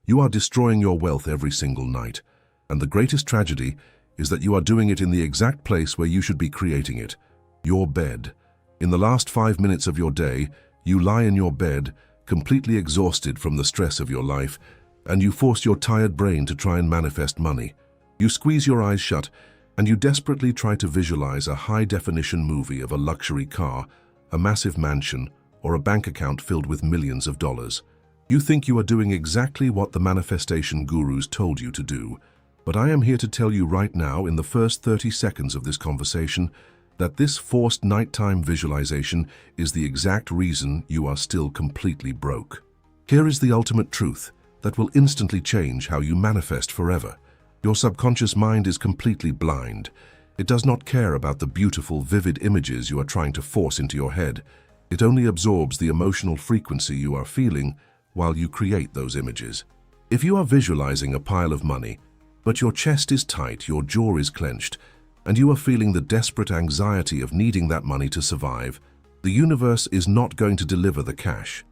You are destroying your wealth every single night. And the greatest tragedy is that you are doing it in the exact place where you should be creating it, your bed. In the last 5 minutes of your day, you lie in your bed, completely exhausted from the stress of your life, and you force your tired brain to try and manifest money. You squeeze your eyes shut, and you desperately try to visualize a high-definition movie of a luxury car, a massive mansion, or a bank account filled with millions of dollars. You think you are doing exactly what the manifestation gurus told you to do, but I am here to tell you right now, in the first 30 seconds of this conversation, that this forced nighttime visualization is the exact reason you are still completely broke. Here is the ultimate truth that will instantly change how you manifest forever. Your subconscious mind is completely blind. It does not care about the beautiful, vivid images you are trying to force into your head. It only absorbs the emotional frequency you are feeling while you create those images. If you are visualizing a pile of money, but your chest is tight, your jaw is clenched, and you are feeling the desperate anxiety of needing that money to survive, the universe is not going to deliver the cash.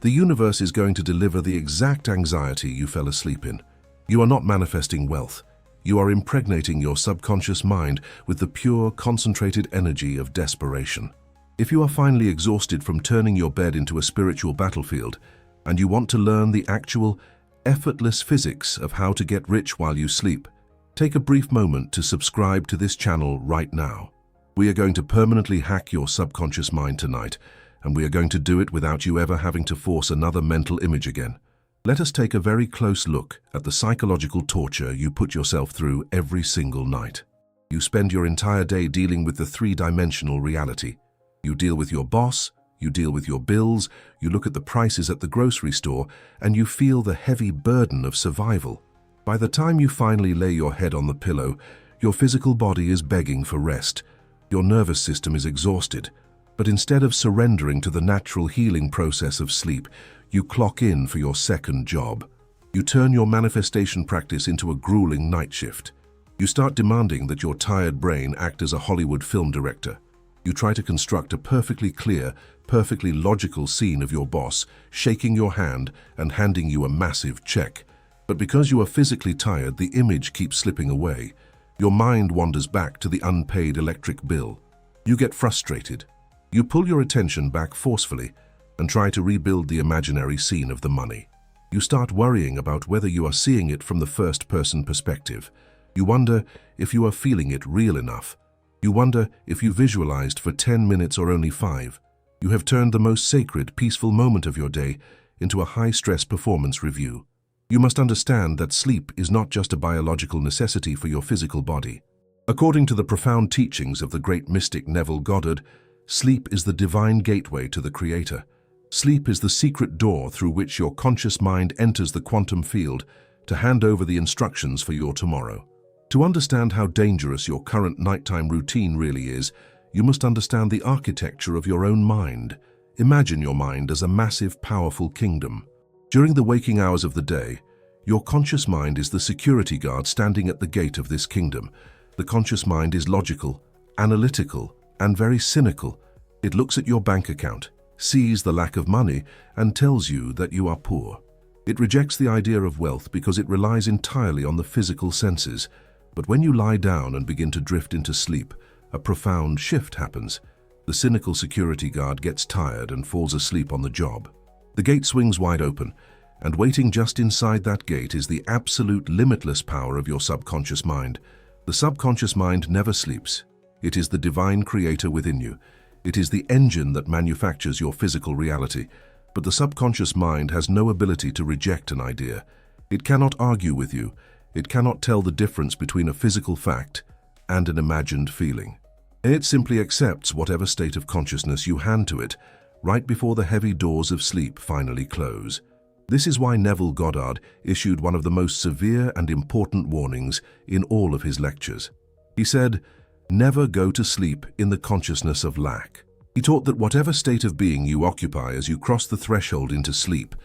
The universe is going to deliver the exact anxiety you fell asleep in. You are not manifesting wealth. You are impregnating your subconscious mind with the pure, concentrated energy of desperation. If you are finally exhausted from turning your bed into a spiritual battlefield, and you want to learn the actual, effortless physics of how to get rich while you sleep, take a brief moment to subscribe to this channel right now. We are going to permanently hack your subconscious mind tonight, and we are going to do it without you ever having to force another mental image again. Let us take a very close look at the psychological torture you put yourself through every single night. You spend your entire day dealing with the three-dimensional reality. You deal with your boss, you deal with your bills, you look at the prices at the grocery store, and you feel the heavy burden of survival. By the time you finally lay your head on the pillow, your physical body is begging for rest. Your nervous system is exhausted. But instead of surrendering to the natural healing process of sleep, you clock in for your second job. You turn your manifestation practice into a grueling night shift. You start demanding that your tired brain act as a Hollywood film director. You try to construct a perfectly clear, perfectly logical scene of your boss shaking your hand and handing you a massive check. But because you are physically tired, the image keeps slipping away. Your mind wanders back to the unpaid electric bill. You get frustrated. You pull your attention back forcefully and try to rebuild the imaginary scene of the money. You start worrying about whether you are seeing it from the first-person perspective. You wonder if you are feeling it real enough. You wonder if you visualized for 10 minutes or only 5. You have turned the most sacred, peaceful moment of your day into a high-stress performance review. You must understand that sleep is not just a biological necessity for your physical body. According to the profound teachings of the great mystic Neville Goddard, sleep is the divine gateway to the Creator. Sleep is the secret door through which your conscious mind enters the quantum field to hand over the instructions for your tomorrow. To understand how dangerous your current nighttime routine really is, you must understand the architecture of your own mind. Imagine your mind as a massive, powerful kingdom. During the waking hours of the day, your conscious mind is the security guard standing at the gate of this kingdom. The conscious mind is logical, analytical, and very cynical. It looks at your bank account, sees the lack of money, and tells you that you are poor. It rejects the idea of wealth because it relies entirely on the physical senses. But when you lie down and begin to drift into sleep, a profound shift happens. The cynical security guard gets tired and falls asleep on the job. The gate swings wide open, and waiting just inside that gate is the absolute limitless power of your subconscious mind. The subconscious mind never sleeps. It is the divine creator within you. It is the engine that manufactures your physical reality. But the subconscious mind has no ability to reject an idea. It cannot argue with you. It cannot tell the difference between a physical fact and an imagined feeling. It simply accepts whatever state of consciousness you hand to it, right before the heavy doors of sleep finally close. This is why Neville Goddard issued one of the most severe and important warnings in all of his lectures. He said, "Never go to sleep in the consciousness of lack." He taught that whatever state of being you occupy as you cross the threshold into sleep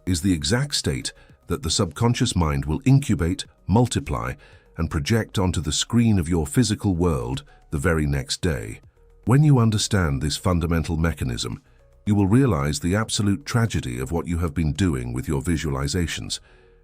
is the exact state that the subconscious mind will incubate, multiply, and project onto the screen of your physical world the very next day. When you understand this fundamental mechanism, you will realize the absolute tragedy of what you have been doing with your visualizations.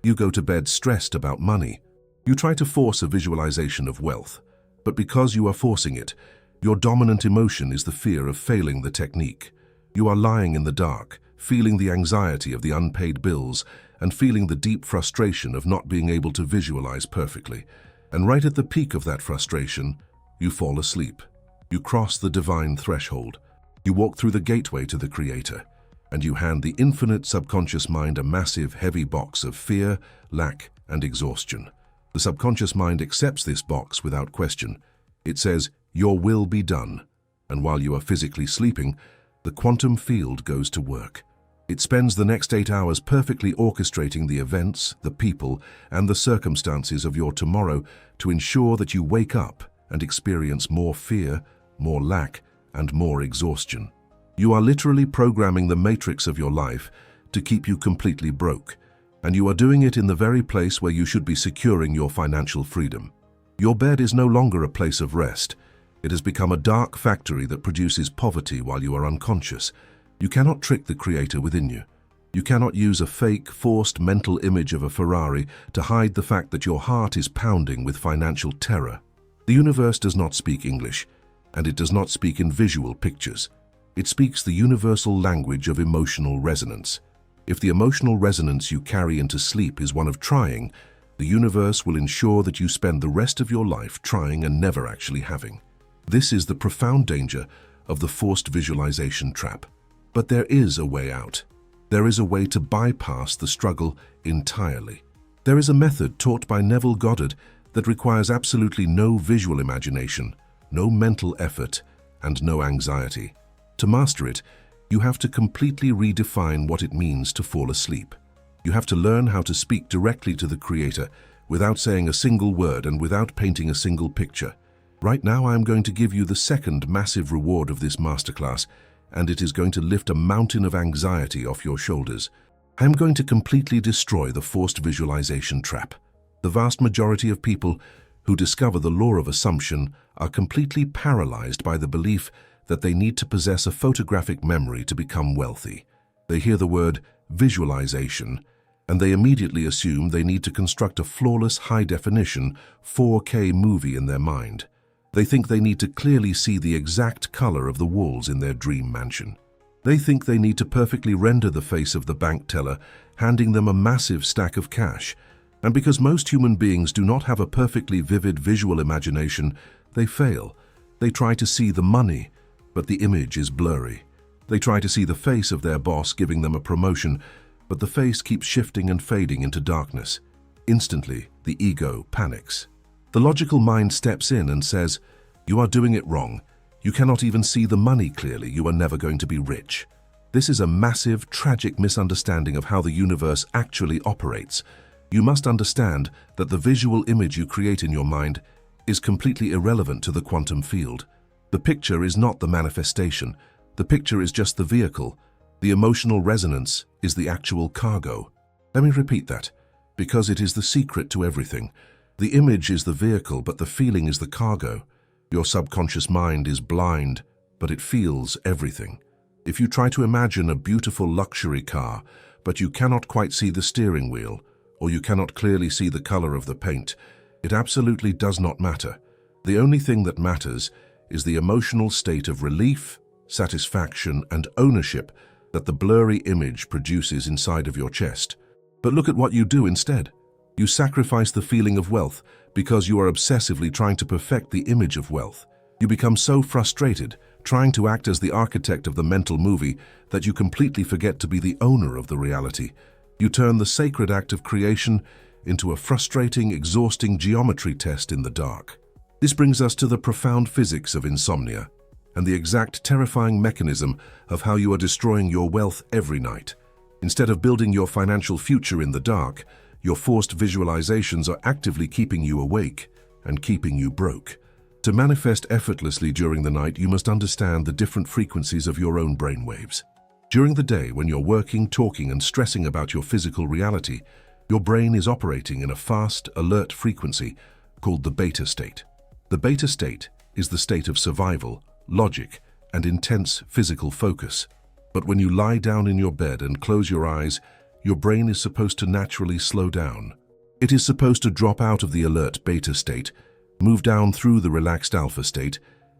You go to bed stressed about money. You try to force a visualization of wealth, but because you are forcing it, your dominant emotion is the fear of failing the technique. You are lying in the dark, feeling the anxiety of the unpaid bills and feeling the deep frustration of not being able to visualize perfectly. And right at the peak of that frustration, you fall asleep. You cross the divine threshold. You walk through the gateway to the Creator, and you hand the infinite subconscious mind a massive, heavy box of fear, lack, and exhaustion. The subconscious mind accepts this box without question. It says, "Your will be done." And while you are physically sleeping, the quantum field goes to work. It spends the next 8 hours perfectly orchestrating the events, the people, and the circumstances of your tomorrow to ensure that you wake up and experience more fear, more lack, and more exhaustion. You are literally programming the matrix of your life to keep you completely broke, and you are doing it in the very place where you should be securing your financial freedom. Your bed is no longer a place of rest. It has become a dark factory that produces poverty while you are unconscious. You cannot trick the Creator within you. You cannot use a fake, forced mental image of a Ferrari to hide the fact that your heart is pounding with financial terror. The universe does not speak English, and it does not speak in visual pictures. It speaks the universal language of emotional resonance. If the emotional resonance you carry into sleep is one of trying, the universe will ensure that you spend the rest of your life trying and never actually having. This is the profound danger of the forced visualization trap. But there is a way out. There is a way to bypass the struggle entirely. There is a method taught by Neville Goddard that requires absolutely no visual imagination, no mental effort, and no anxiety. To master it, you have to completely redefine what it means to fall asleep. You have to learn how to speak directly to the Creator without saying a single word and without painting a single picture. Right now, I am going to give you the second massive reward of this masterclass, and it is going to lift a mountain of anxiety off your shoulders. I am going to completely destroy the forced visualization trap. The vast majority of people who discover the law of assumption are completely paralyzed by the belief that they need to possess a photographic memory to become wealthy. They hear the word visualization, and they immediately assume they need to construct a flawless, high-definition 4K movie in their mind. They think they need to clearly see the exact color of the walls in their dream mansion. They think they need to perfectly render the face of the bank teller, handing them a massive stack of cash. And because most human beings do not have a perfectly vivid visual imagination, they fail. They try to see the money, but the image is blurry. They try to see the face of their boss giving them a promotion, but the face keeps shifting and fading into darkness. Instantly, the ego panics. The logical mind steps in and says, "You are doing it wrong. You cannot even see the money clearly. You are never going to be rich." This is a massive, tragic misunderstanding of how the universe actually operates. You must understand that the visual image you create in your mind is completely irrelevant to the quantum field. The picture is not the manifestation. The picture is just the vehicle. The emotional resonance is the actual cargo. Let me repeat that, because it is the secret to everything. The image is the vehicle, but the feeling is the cargo. Your subconscious mind is blind, but it feels everything. If you try to imagine a beautiful luxury car, but you cannot quite see the steering wheel, or you cannot clearly see the color of the paint, it absolutely does not matter. The only thing that matters is the emotional state of relief, satisfaction, and ownership that the blurry image produces inside of your chest. But look at what you do instead. You sacrifice the feeling of wealth because you are obsessively trying to perfect the image of wealth. You become so frustrated, trying to act as the architect of the mental movie, that you completely forget to be the owner of the reality. You turn the sacred act of creation into a frustrating, exhausting geometry test in the dark. This brings us to the profound physics of insomnia and the exact terrifying mechanism of how you are destroying your wealth every night. Instead of building your financial future in the dark, your forced visualizations are actively keeping you awake and keeping you broke. To manifest effortlessly during the night, you must understand the different frequencies of your own brainwaves. During the day, when you're working, talking, and stressing about your physical reality, your brain is operating in a fast, alert frequency called the beta state. The beta state is the state of survival, logic, and intense physical focus. But when you lie down in your bed and close your eyes, your brain is supposed to naturally slow down. It is supposed to drop out of the alert beta state, move down through the relaxed alpha state,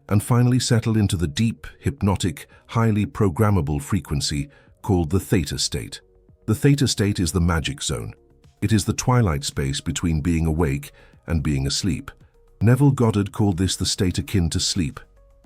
and finally settle into the deep, hypnotic, highly programmable frequency called the theta state. The theta state is the magic zone. It is the twilight space between being awake and being asleep. Neville Goddard called this the state akin to sleep.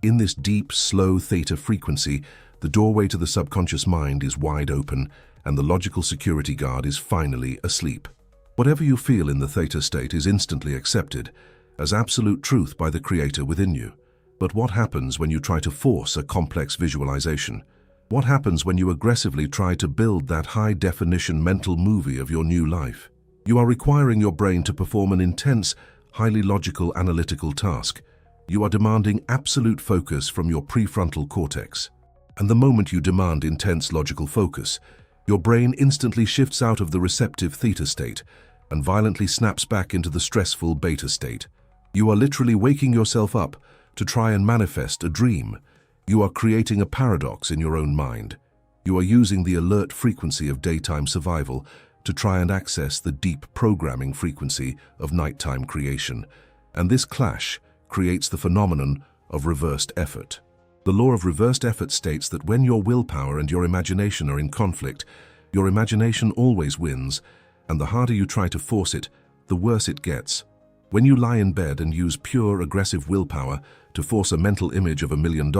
In this deep, slow theta frequency, the doorway to the subconscious mind is wide open, and the logical security guard is finally asleep. Whatever you feel in the theta state is instantly accepted as absolute truth by the creator within you. But what happens when you try to force a complex visualization? What happens when you aggressively try to build that high-definition mental movie of your new life? You are requiring your brain to perform an intense, highly logical, analytical task. You are demanding absolute focus from your prefrontal cortex. And the moment you demand intense logical focus, your brain instantly shifts out of the receptive theta state and violently snaps back into the stressful beta state. You are literally waking yourself up to try and manifest a dream. You are creating a paradox in your own mind. You are using the alert frequency of daytime survival to try and access the deep programming frequency of nighttime creation. And this clash creates the phenomenon of reversed effort. The law of reversed effort states that when your willpower and your imagination are in conflict, your imagination always wins, and the harder you try to force it, the worse it gets. When you lie in bed and use pure aggressive willpower to force a mental image of $1 million,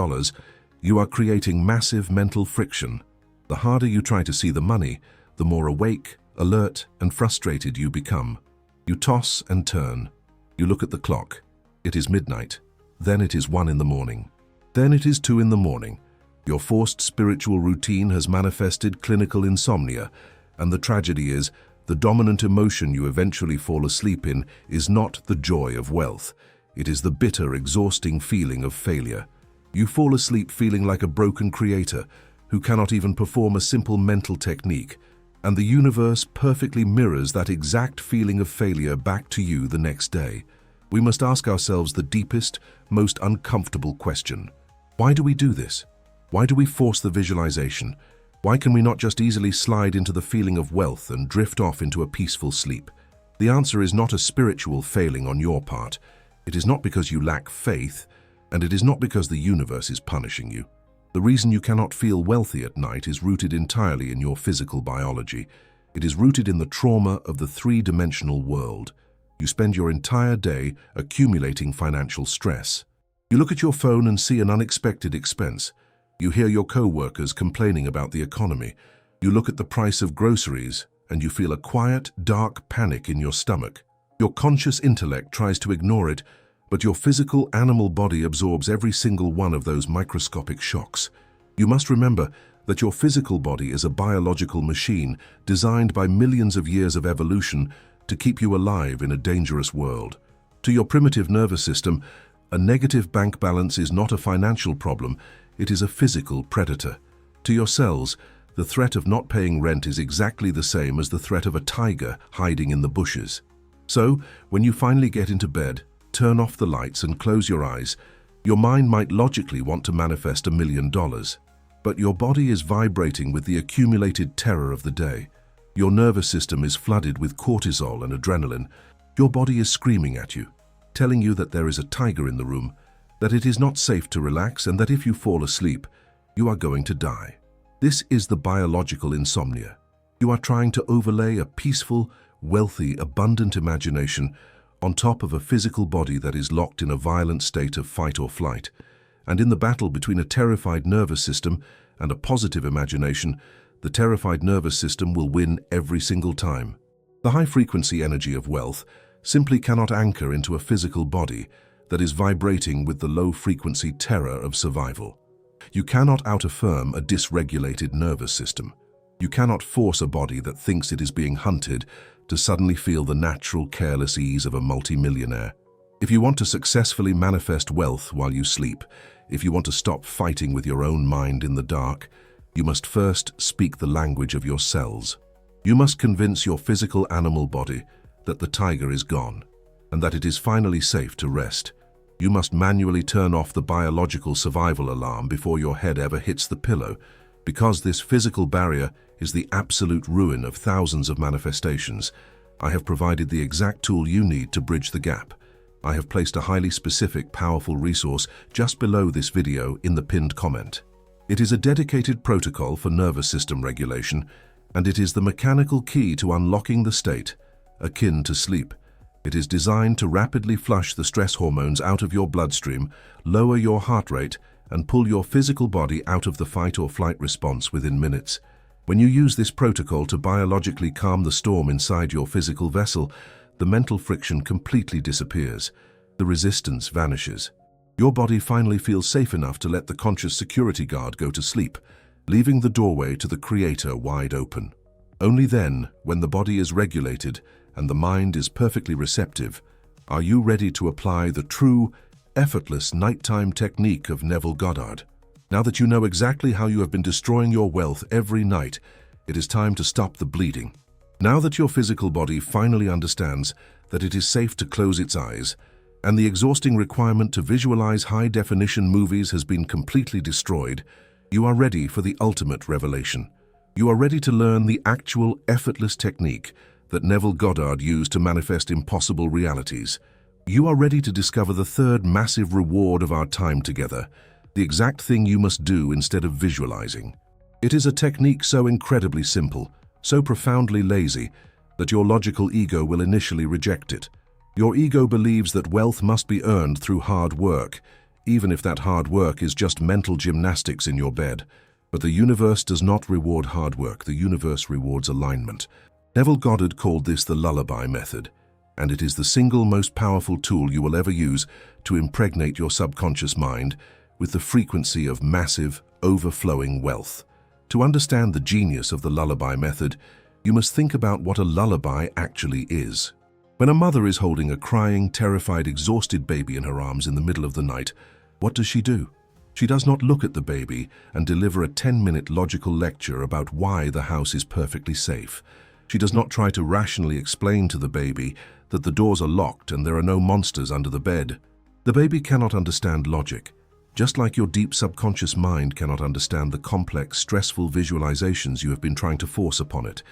you are creating massive mental friction. The harder you try to see the money, the more awake, alert, and frustrated you become. You toss and turn. You look at the clock. It is midnight. Then it is 1 in the morning. Then it is 2 in the morning. Your forced spiritual routine has manifested clinical insomnia, and the tragedy is, the dominant emotion you eventually fall asleep in is not the joy of wealth. It is the bitter, exhausting feeling of failure. You fall asleep feeling like a broken creator who cannot even perform a simple mental technique, and the universe perfectly mirrors that exact feeling of failure back to you the next day. We must ask ourselves the deepest, most uncomfortable question. Why do we do this? Why do we force the visualization? Why can we not just easily slide into the feeling of wealth and drift off into a peaceful sleep? The answer is not a spiritual failing on your part. It is not because you lack faith, and it is not because the universe is punishing you. The reason you cannot feel wealthy at night is rooted entirely in your physical biology. It is rooted in the trauma of the three-dimensional world. You spend your entire day accumulating financial stress. You look at your phone and see an unexpected expense. You hear your co-workers complaining about the economy. You look at the price of groceries and you feel a quiet, dark panic in your stomach. Your conscious intellect tries to ignore it, but your physical animal body absorbs every single one of those microscopic shocks. You must remember that your physical body is a biological machine designed by millions of years of evolution to keep you alive in a dangerous world. To your primitive nervous system, a negative bank balance is not a financial problem, it is a physical predator. To your cells, the threat of not paying rent is exactly the same as the threat of a tiger hiding in the bushes. So, when you finally get into bed, turn off the lights and close your eyes, your mind might logically want to manifest $1 million. But your body is vibrating with the accumulated terror of the day. Your nervous system is flooded with cortisol and adrenaline. Your body is screaming at you, telling you that there is a tiger in the room, that it is not safe to relax, and that if you fall asleep, you are going to die. This is the biological insomnia. You are trying to overlay a peaceful, wealthy, abundant imagination on top of a physical body that is locked in a violent state of fight or flight. And in the battle between a terrified nervous system and a positive imagination, the terrified nervous system will win every single time. The high-frequency energy of wealth simply cannot anchor into a physical body that is vibrating with the low-frequency terror of survival. You cannot out-affirm a dysregulated nervous system. You cannot force a body that thinks it is being hunted to suddenly feel the natural, careless ease of a multimillionaire. If you want to successfully manifest wealth while you sleep, if you want to stop fighting with your own mind in the dark, you must first speak the language of your cells. You must convince your physical animal body that the tiger is gone and that it is finally safe to rest. You must manually turn off the biological survival alarm before your head ever hits the pillow, because this physical barrier is the absolute ruin of thousands of manifestations, I have provided the exact tool you need to bridge the gap. I have placed a highly specific, powerful resource just below this video in the pinned comment. It is a dedicated protocol for nervous system regulation, and it is the mechanical key to unlocking the state, akin to sleep. It is designed to rapidly flush the stress hormones out of your bloodstream, lower your heart rate, and pull your physical body out of the fight or flight response within minutes. When you use this protocol to biologically calm the storm inside your physical vessel, the mental friction completely disappears. The resistance vanishes. Your body finally feels safe enough to let the conscious security guard go to sleep, leaving the doorway to the Creator wide open. Only then, when the body is regulated and the mind is perfectly receptive, are you ready to apply the true, effortless nighttime technique of Neville Goddard. Now that you know exactly how you have been destroying your wealth every night, it is time to stop the bleeding. Now that your physical body finally understands that it is safe to close its eyes, and the exhausting requirement to visualize high-definition movies has been completely destroyed, you are ready for the ultimate revelation. You are ready to learn the actual effortless technique that Neville Goddard used to manifest impossible realities. You are ready to discover the third massive reward of our time together, the exact thing you must do instead of visualizing. It is a technique so incredibly simple, so profoundly lazy, that your logical ego will initially reject it. Your ego believes that wealth must be earned through hard work, even if that hard work is just mental gymnastics in your bed. But the universe does not reward hard work, the universe rewards alignment. Neville Goddard called this the lullaby method, and it is the single most powerful tool you will ever use to impregnate your subconscious mind with the frequency of massive, overflowing wealth. To understand the genius of the lullaby method, you must think about what a lullaby actually is. When a mother is holding a crying, terrified, exhausted baby in her arms in the middle of the night, what does she do? She does not look at the baby and deliver a 10-minute logical lecture about why the house is perfectly safe. She does not try to rationally explain to the baby that the doors are locked and there are no monsters under the bed. The baby cannot understand logic, just like your deep subconscious mind cannot understand the complex, stressful visualizations you have been trying to force upon it.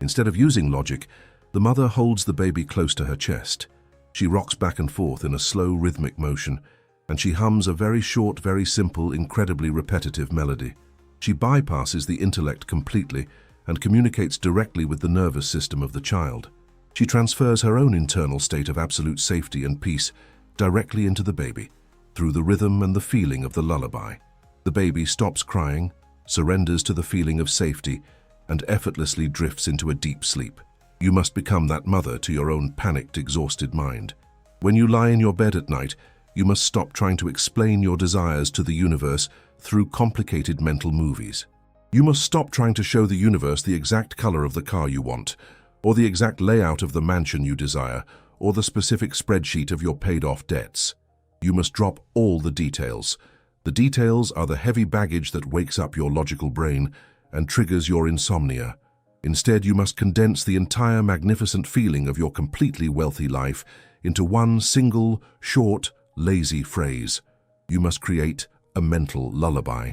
Instead of using logic, the mother holds the baby close to her chest. She rocks back and forth in a slow, rhythmic motion, and she hums a very short, very simple, incredibly repetitive melody. She bypasses the intellect completely and communicates directly with the nervous system of the child. She transfers her own internal state of absolute safety and peace directly into the baby, through the rhythm and the feeling of the lullaby. The baby stops crying, surrenders to the feeling of safety, and effortlessly drifts into a deep sleep. You must become that mother to your own panicked, exhausted mind. When you lie in your bed at night, you must stop trying to explain your desires to the universe through complicated mental movies. You must stop trying to show the universe the exact color of the car you want, or the exact layout of the mansion you desire, or the specific spreadsheet of your paid-off debts. You must drop all the details. The details are the heavy baggage that wakes up your logical brain and triggers your insomnia. Instead, you must condense the entire magnificent feeling of your completely wealthy life into one single, short, lazy phrase. You must create a mental lullaby.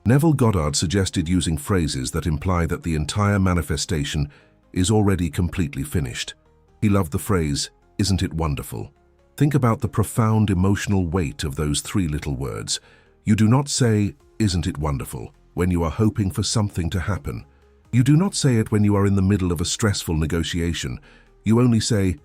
Neville Goddard suggested using phrases that imply that the entire manifestation is already completely finished. He loved the phrase, "Isn't it wonderful?" Think about the profound emotional weight of those three little words. You do not say, "Isn't it wonderful?" when you are hoping for something to happen. You do not say it when you are in the middle of a stressful negotiation. You only say,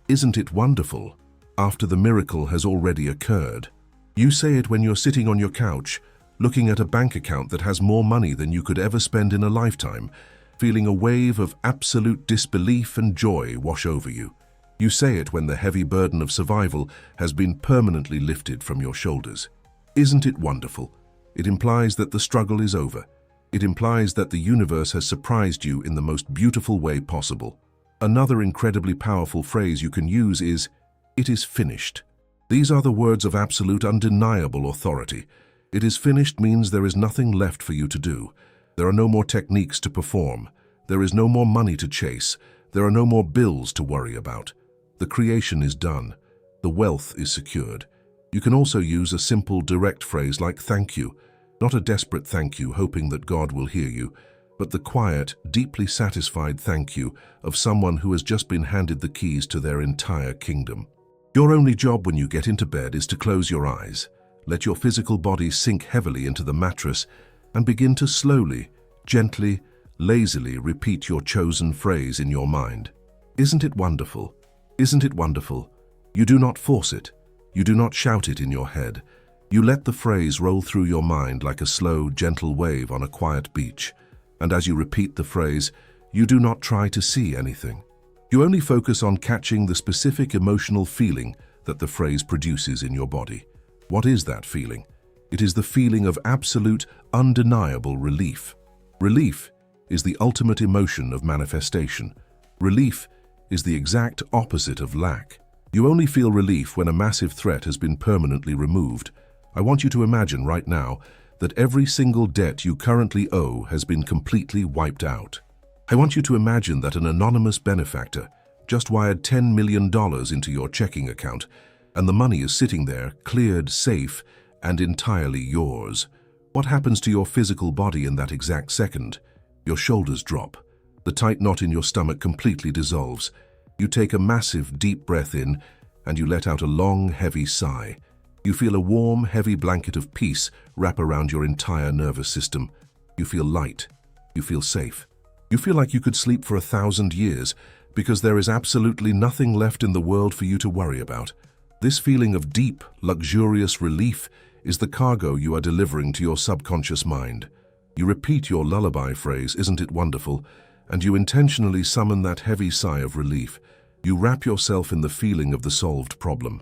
"Isn't it wonderful?" after the miracle has already occurred. You say it when you're sitting on your couch, looking at a bank account that has more money than you could ever spend in a lifetime, feeling a wave of absolute disbelief and joy wash over you. You say it when the heavy burden of survival has been permanently lifted from your shoulders. Isn't it wonderful? It implies that the struggle is over. It implies that the universe has surprised you in the most beautiful way possible. Another incredibly powerful phrase you can use is, "It is finished." These are the words of absolute, undeniable authority. It is finished means there is nothing left for you to do. There are no more techniques to perform. There is no more money to chase. There are no more bills to worry about. The creation is done. The wealth is secured. You can also use a simple, direct phrase like "thank you." Not a desperate thank you, hoping that God will hear you, but the quiet, deeply satisfied thank you of someone who has just been handed the keys to their entire kingdom. Your only job when you get into bed is to close your eyes, let your physical body sink heavily into the mattress, and begin to slowly, gently, lazily repeat your chosen phrase in your mind. Isn't it wonderful? Isn't it wonderful? You do not force it. You do not shout it in your head. You let the phrase roll through your mind like a slow, gentle wave on a quiet beach. And as you repeat the phrase, you do not try to see anything. You only focus on catching the specific emotional feeling that the phrase produces in your body. What is that feeling? It is the feeling of absolute, undeniable relief. Relief is the ultimate emotion of manifestation. Relief is the exact opposite of lack. You only feel relief when a massive threat has been permanently removed. I want you to imagine right now that every single debt you currently owe has been completely wiped out. I want you to imagine that an anonymous benefactor just wired $10 million into your checking account, and the money is sitting there, cleared, safe, and entirely yours. What happens to your physical body in that exact second? Your shoulders drop. The tight knot in your stomach completely dissolves. You take a massive, deep breath in, and you let out a long, heavy sigh. You feel a warm, heavy blanket of peace wrap around your entire nervous system. You feel light. You feel safe. You feel like you could sleep for 1,000 years because there is absolutely nothing left in the world for you to worry about. This feeling of deep, luxurious relief is the cargo you are delivering to your subconscious mind. You repeat your lullaby phrase, "Isn't it wonderful?" and you intentionally summon that heavy sigh of relief. You wrap yourself in the feeling of the solved problem.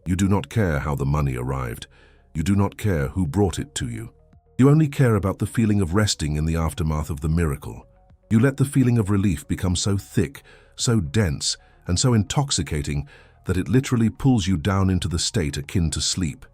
You do not care how the money arrived. You do not care who brought it to you. You only care about the feeling of resting in the aftermath of the miracle. You let the feeling of relief become so thick, so dense, and so intoxicating that it literally pulls you down into the state akin to sleep.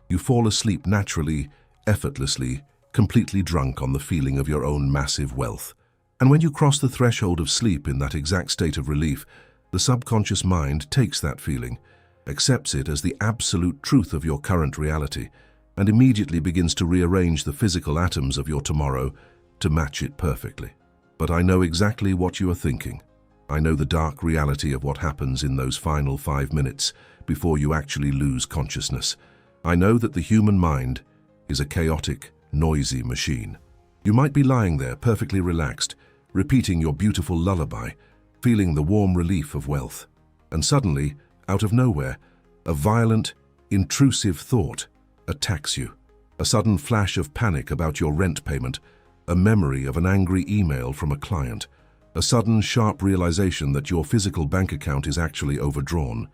You fall asleep naturally, effortlessly, completely drunk on the feeling of your own massive wealth. And when you cross the threshold of sleep in that exact state of relief, the subconscious mind takes that feeling, accepts it as the absolute truth of your current reality, and immediately begins to rearrange the physical atoms of your tomorrow to match it perfectly. But I know exactly what you are thinking. I know the dark reality of what happens in those final 5 minutes before you actually lose consciousness. I know that the human mind is a chaotic, noisy machine. You might be lying there perfectly relaxed, repeating your beautiful lullaby, feeling the warm relief of wealth. And suddenly, out of nowhere, a violent, intrusive thought attacks you. A sudden flash of panic about your rent payment, a memory of an angry email from a client, a sudden sharp realization that your physical bank account is actually overdrawn.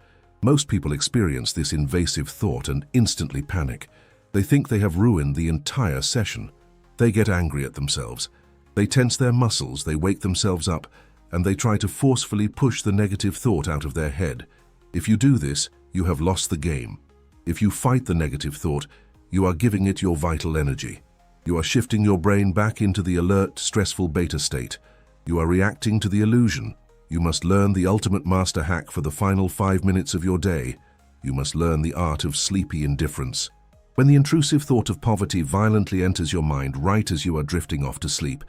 Most people experience this invasive thought and instantly panic. They think they have ruined the entire session. They get angry at themselves. They tense their muscles, they wake themselves up, and they try to forcefully push the negative thought out of their head. If you do this, you have lost the game. If you fight the negative thought, you are giving it your vital energy. You are shifting your brain back into the alert, stressful beta state. You are reacting to the illusion. You must learn the ultimate master hack for the final 5 minutes of your day. You must learn the art of sleepy indifference. When the intrusive thought of poverty violently enters your mind right as you are drifting off to sleep,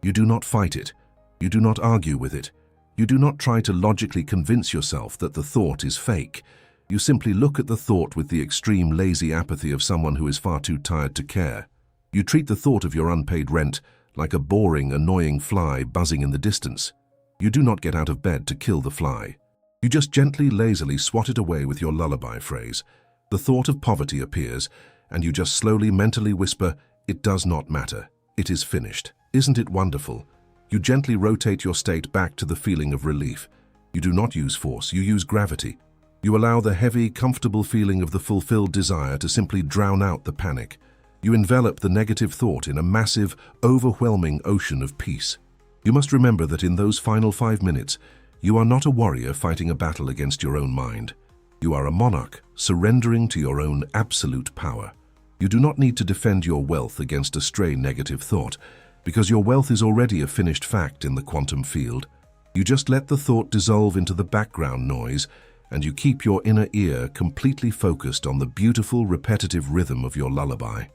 you do not fight it. You do not argue with it. You do not try to logically convince yourself that the thought is fake. You simply look at the thought with the extreme lazy apathy of someone who is far too tired to care. You treat the thought of your unpaid rent like a boring, annoying fly buzzing in the distance. You do not get out of bed to kill the fly. You just gently, lazily swat it away with your lullaby phrase. The thought of poverty appears, and you just slowly mentally whisper, "It does not matter. It is finished. Isn't it wonderful?" You gently rotate your state back to the feeling of relief. You do not use force, you use gravity. You allow the heavy, comfortable feeling of the fulfilled desire to simply drown out the panic. You envelop the negative thought in a massive, overwhelming ocean of peace. You must remember that in those final 5 minutes, you are not a warrior fighting a battle against your own mind. You are a monarch, surrendering to your own absolute power. You do not need to defend your wealth against a stray negative thought, because your wealth is already a finished fact in the quantum field. You just let the thought dissolve into the background noise, and you keep your inner ear completely focused on the beautiful, repetitive rhythm of your lullaby.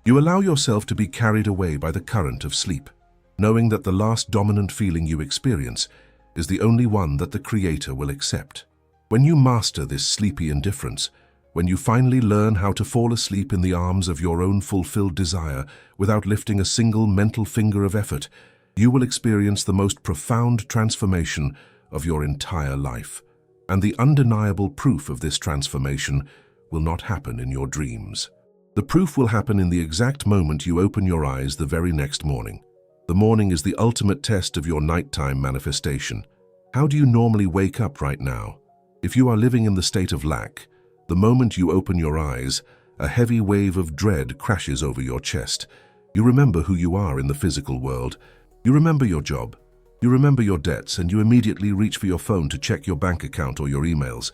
You allow yourself to be carried away by the current of sleep. knowing that the last dominant feeling you experience is the only one that the Creator will accept. When you master this sleepy indifference, when you finally learn how to fall asleep in the arms of your own fulfilled desire without lifting a single mental finger of effort, you will experience the most profound transformation of your entire life. And the undeniable proof of this transformation will not happen in your dreams. The proof will happen in the exact moment you open your eyes the very next morning. The morning is the ultimate test of your nighttime manifestation. How do you normally wake up right now? If you are living in the state of lack, the moment you open your eyes, a heavy wave of dread crashes over your chest. You remember who you are in the physical world. You remember your job. You remember your debts, and you immediately reach for your phone to check your bank account or your emails,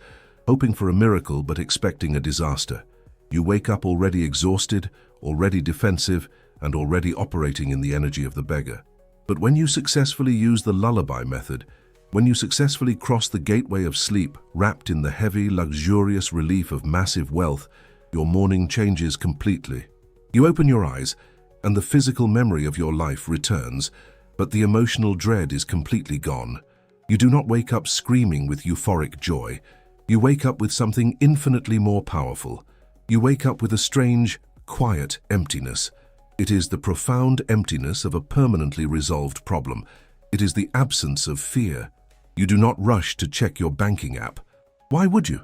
hoping for a miracle but expecting a disaster. You wake up already exhausted, already defensive, and already operating in the energy of the beggar. But when you successfully use the lullaby method, when you successfully cross the gateway of sleep, wrapped in the heavy, luxurious relief of massive wealth, your morning changes completely. You open your eyes, and the physical memory of your life returns, but the emotional dread is completely gone. You do not wake up screaming with euphoric joy. You wake up with something infinitely more powerful. You wake up with a strange, quiet emptiness. It is the profound emptiness of a permanently resolved problem. It is the absence of fear. You do not rush to check your banking app. Why would you?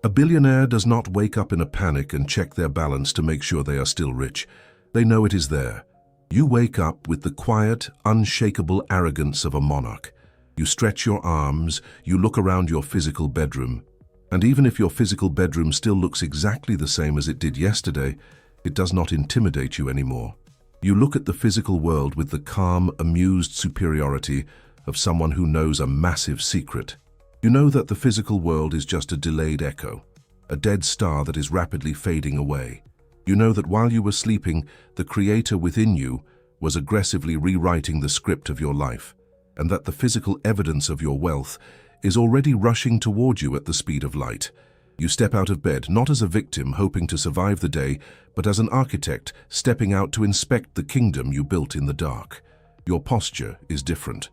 A billionaire does not wake up in a panic and check their balance to make sure they are still rich. They know it is there. You wake up with the quiet, unshakable arrogance of a monarch. You stretch your arms, you look around your physical bedroom, and even if your physical bedroom still looks exactly the same as it did yesterday, it does not intimidate you anymore. You look at the physical world with the calm, amused superiority of someone who knows a massive secret. You know that the physical world is just a delayed echo, a dead star that is rapidly fading away. You know that while you were sleeping, the Creator within you was aggressively rewriting the script of your life, and that the physical evidence of your wealth is already rushing toward you at the speed of light. You step out of bed, not as a victim hoping to survive the day, but as an architect stepping out to inspect the kingdom you built in the dark. Your posture is different.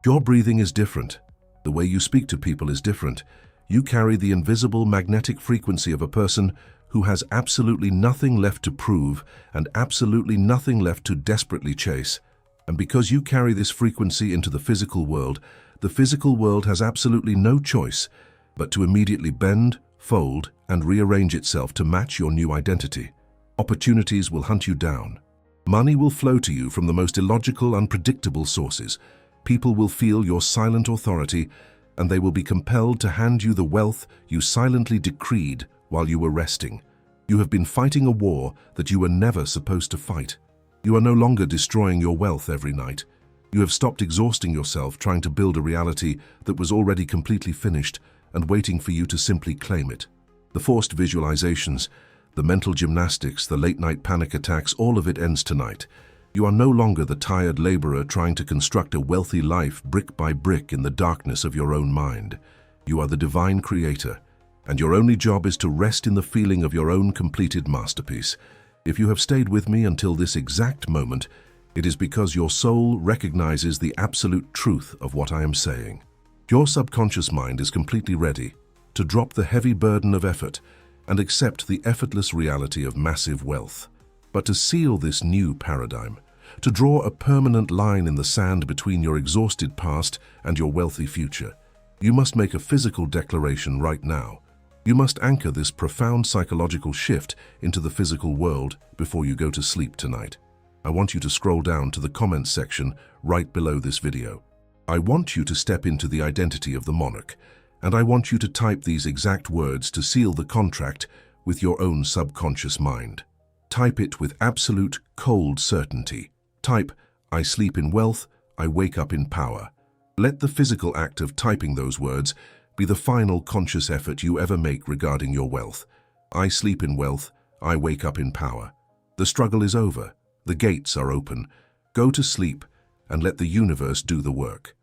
Your breathing is different. The way you speak to people is different. You carry the invisible magnetic frequency of a person who has absolutely nothing left to prove and absolutely nothing left to desperately chase. And because you carry this frequency into the physical world has absolutely no choice but to immediately bend, fold, and rearrange itself to match your new identity. Opportunities will hunt you down. Money will flow to you from the most illogical, unpredictable sources. People will feel your silent authority, and they will be compelled to hand you the wealth you silently decreed while you were resting. You have been fighting a war that you were never supposed to fight. You are no longer destroying your wealth every night. You have stopped exhausting yourself trying to build a reality that was already completely finished and waiting for you to simply claim it. The forced visualizations, the mental gymnastics, the late-night panic attacks, all of it ends tonight. You are no longer the tired laborer trying to construct a wealthy life brick by brick in the darkness of your own mind. You are the divine creator, and your only job is to rest in the feeling of your own completed masterpiece. If you have stayed with me until this exact moment, it is because your soul recognizes the absolute truth of what I am saying. Your subconscious mind is completely ready to drop the heavy burden of effort and accept the effortless reality of massive wealth. But to seal this new paradigm, to draw a permanent line in the sand between your exhausted past and your wealthy future, you must make a physical declaration right now. You must anchor this profound psychological shift into the physical world before you go to sleep tonight. I want you to scroll down to the comments section right below this video. I want you to step into the identity of the monarch, and I want you to type these exact words to seal the contract with your own subconscious mind. Type it with absolute, cold certainty. Type, I sleep in wealth, I wake up in power. Let the physical act of typing those words be the final conscious effort you ever make regarding your wealth. I sleep in wealth, I wake up in power. The struggle is over. The gates are open. Go to sleep and let the universe do the work.